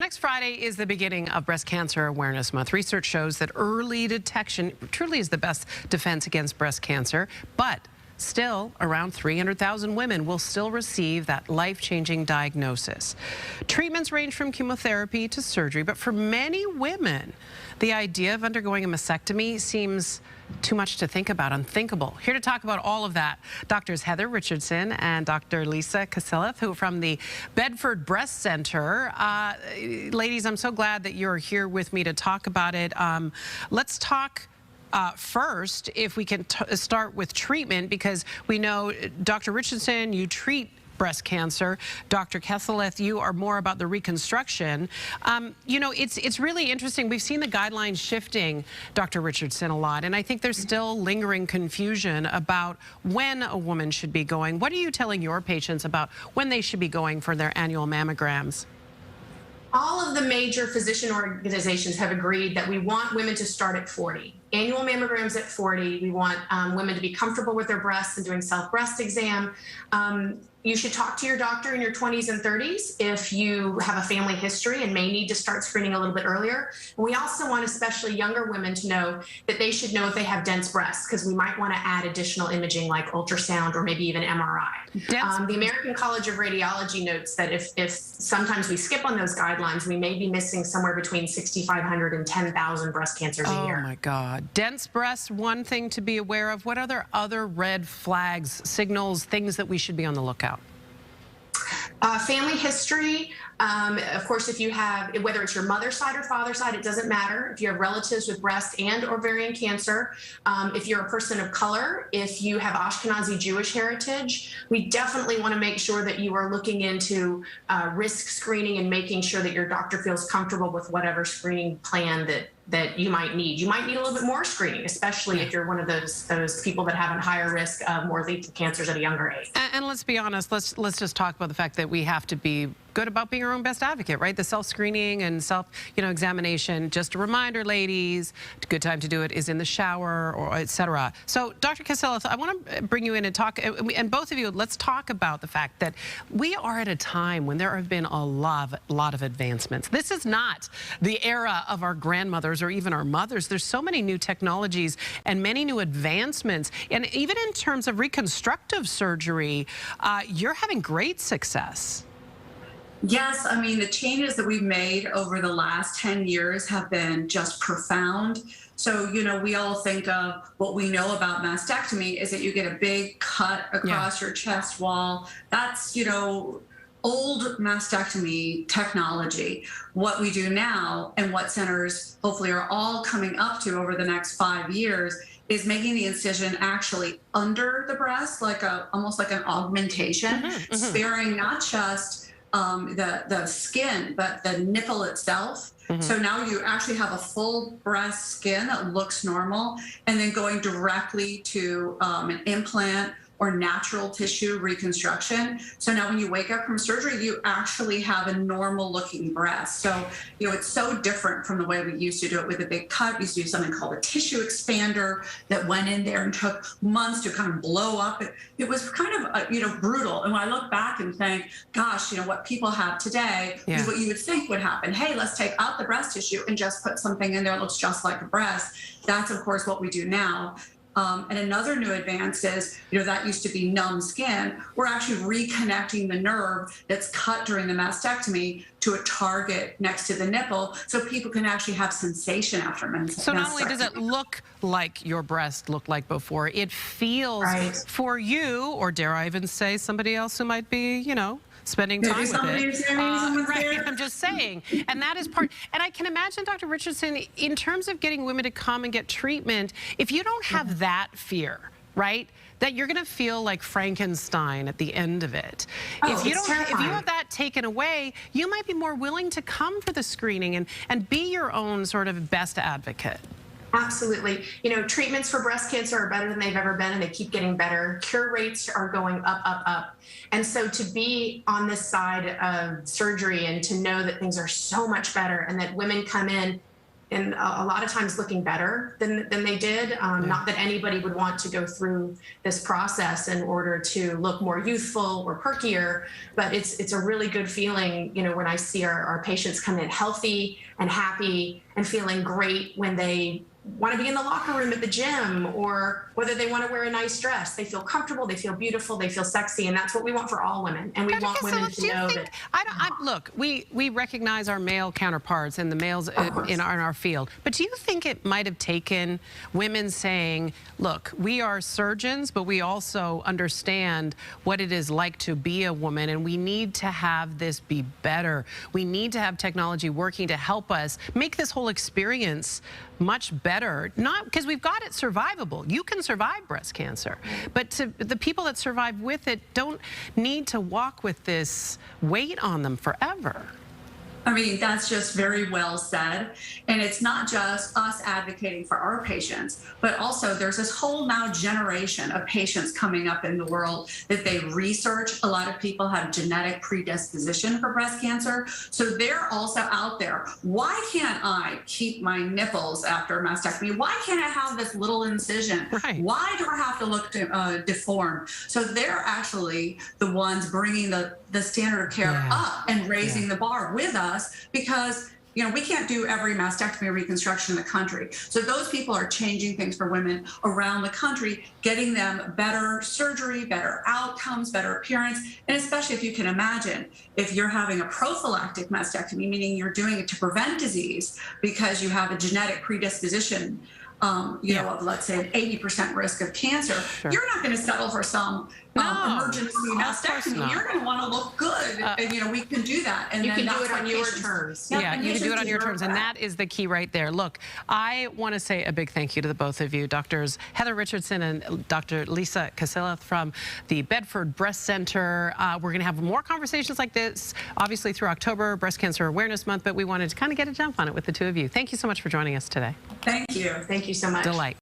Next Friday is the beginning of Breast Cancer Awareness Month. Research shows that early detection truly is the best defense against breast cancer, but still, around 300,000 women will still receive that life-changing diagnosis. Treatments range from chemotherapy to surgery, but for many women, the idea of undergoing a mastectomy seems too much to think about, unthinkable. Here to talk about all of that, Doctors Heather Richardson and Dr. Lisa Cassileth, who are from the Bedford Breast Center. Ladies, I'm so glad that you're here with me to talk about it. Let's talk first, if we can start with treatment, because we know, Dr. Richardson, you treat breast cancer. Dr. Cassileth, you are more about the reconstruction. You know, it's really interesting. We've seen the guidelines shifting, Dr. Richardson, a lot, and I think there's still lingering confusion about when a woman should be going. What are you telling your patients about when they should be going for their annual mammograms? All of the major physician organizations have agreed that we want women to start at 40. Annual mammograms at 40. We want women to be comfortable with their breasts and doing self-breast exam. You should talk to your doctor in your 20s and 30s if you have a family history and may need to start screening a little bit earlier. And we also want especially younger women to know that they should know if they have dense breasts, because we might want to add additional imaging like ultrasound or maybe even MRI. The American College of Radiology notes that if sometimes we skip on those guidelines, we may be missing somewhere between 6,500 and 10,000 breast cancers a year. Oh my God. Dense breasts, one thing to be aware of. What other red flags, signals, things that we should be on the lookout? Family history, of course, if you have, whether it's your mother's side or father's side, it doesn't matter. If you have relatives with breast and ovarian cancer, if you're a person of color, if you have Ashkenazi Jewish heritage, we definitely want to make sure that you are looking into risk screening and making sure that your doctor feels comfortable with whatever screening plan that you might need. You might need a little bit more screening, especially if you're one of those people that have a higher risk of more lethal cancers at a younger age. And let's be honest, let's just talk about the fact that we have to be good about being our own best advocate, right? The self-screening and examination. Just a reminder, ladies, a good time to do it is in the shower, or etc. So, Dr. Cassileth, I want to bring you in and talk, and both of you, let's talk about the fact that we are at a time when there have been a lot of advancements. This is not the era of our grandmothers or even our mothers. There's so many new technologies and many new advancements. And even in terms of reconstructive surgery, you're having great success. Yes, I mean, the changes that we've made over the last 10 years have been just profound. So, you know, we all think of what we know about mastectomy is that you get a big cut across your chest wall. That's, you know, old mastectomy technology. What we do now, and what centers hopefully are all coming up to over the next 5 years, is making the incision actually under the breast, like almost like an augmentation, sparing not just the skin, but the nipple itself. So now you actually have a full breast skin that looks normal, and then going directly to an implant or natural tissue reconstruction. So now when you wake up from surgery, you actually have a normal looking breast. So, you know, it's so different from the way we used to do it with a big cut. We used to do something called a tissue expander that went in there and took months to kind of blow up. It was kind of, you know, brutal. And when I look back and think, gosh, you know, what people have today is what you would think would happen. Hey, let's take out the breast tissue and just put something in there that looks just like a breast. That's, of course, what we do now. And another new advance is, you know, that used to be numb skin. We're actually reconnecting the nerve that's cut during the mastectomy to a target next to the nipple, so people can actually have sensation after mastectomy. So not only does it look like your breast looked like before, it feels for you, or dare I even say somebody else who might be, you know, spending time with it. Right, I'm just saying. And that is part, and I can imagine, Dr. Richardson, in terms of getting women to come and get treatment, if you don't have that fear, right, that you're going to feel like Frankenstein at the end of it. If you have that taken away, you might be more willing to come for the screening and be your own sort of best advocate. Absolutely. You know, treatments for breast cancer are better than they've ever been, and they keep getting better. Cure rates are going up, up, up. And so to be on this side of surgery and to know that things are so much better and that women come in and a lot of times looking better than they did. Not that anybody would want to go through this process in order to look more youthful or perkier, but it's a really good feeling, you know, when I see our patients come in healthy and happy and feeling great when they want to be in the locker room at the gym, or whether they want to wear a nice dress. They feel comfortable, they feel beautiful, they feel sexy, and that's what we want for all women. And we want women to know that. Look, we recognize our male counterparts and the males in our field, but do you think it might have taken women saying, look, we are surgeons, but we also understand what it is like to be a woman, and we need to have this be better. We need to have technology working to help us make this whole experience much better, not because we've got it survivable. You can survive breast cancer, but the people that survive with it don't need to walk with this weight on them forever. I mean, that's just very well said. And it's not just us advocating for our patients, but also there's this whole now generation of patients coming up in the world that they research. A lot of people have genetic predisposition for breast cancer. So they're also out there. Why can't I keep my nipples after a mastectomy? Why can't I have this little incision? Right. Why do I have to look deformed? So they're actually the ones bringing the standard of care up and raising the bar with us, because you know, we can't do every mastectomy or reconstruction in the country. So those people are changing things for women around the country, getting them better surgery, better outcomes, better appearance. And especially if you can imagine, if you're having a prophylactic mastectomy, meaning you're doing it to prevent disease because you have a genetic predisposition, you know, of, let's say, an 80% risk of cancer, you're not going to settle for some emergency mastectomy. You're going to want to look good. And, you know, we can do that. And you then can do it on your terms. Yeah, you can do it on your terms. And that is the key right there. Look, I want to say a big thank you to the both of you, Doctors Heather Richardson and Dr. Lisa Cassileth from the Bedford Breast Center. We're going to have more conversations like this, obviously, through October, Breast Cancer Awareness Month, but we wanted to kind of get a jump on it with the two of you. Thank you so much for joining us today. Thank you. Thank you so much. Delight.